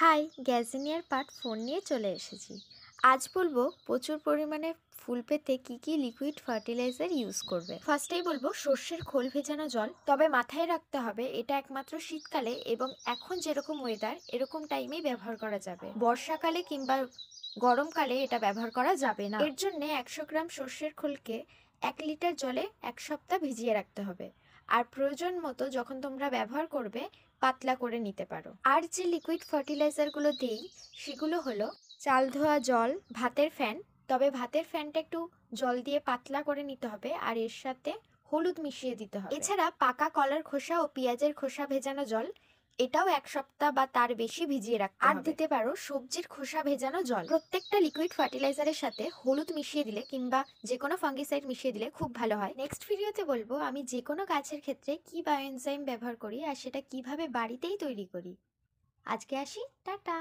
High, গ্যাজেনিয়ার part 4 নিয়ে চলে এসেছি। আজ বলবো প্রচুর পরিমাণে ফুল পেতে কি লিকুইড ফার্টিলাইজার ইউজ করবে। ফার্স্টেই বলবো সর্ষের খোল ভেজানো জল, তবে মাথায় রাখতে হবে এটা একমাত্র শীতকালে এবং এখন যেরকম ওয়েদার এরকম টাইমেই ব্যবহার করা যাবে। বর্ষাকালে কিংবা গরমকালে এটা ব্যবহার করা যাবে না। এর জন্য 100 গ্রাম সর্ষের খোলকে 1 লিটার জলে 1 সপ্তাহ ভিজিয়ে রাখতে হবে। আর প্রয়োজন মতো যখন তোমরা ব্যবহার করবে পাতলা করে নিতে পারো। আর যে লিকুইড ফার্টিলাইজারগুলো দেই সেগুলো হলো চাল ধোয়া জল, ভাতের ফ্যান, তবে ভাতের ফ্যানটা একটু জল দিয়ে পাতলা করে নিতে হবে আর এর সাথে হলুদ মিশিয়ে দিতে হবে। এছাড়া পাকা কলার খোসা ও পেঁয়াজের খোসা ভেজানো জল, এটাও 1 সপ্তাহ বা তার বেশি ভিজিয়ে রাখতে হবে। আর দিতে পারো সবজির খোসা ভেজানো জল। প্রত্যেকটা লিকুইড ফার্টিলাইজারের সাথে হলুদ মিশিয়ে দিলে কিংবা যে কোনো ফাঙ্গিসাইড মিশিয়ে দিলে খুব ভালো হয়। নেক্সট ভিডিওতে বলবো আমি যে কোনো গাছের ক্ষেত্রে কি বায়োএনজাইম ব্যবহার করি আর সেটা কিভাবে বাড়িতেই তৈরি করি। আজকে আসি, টাটা।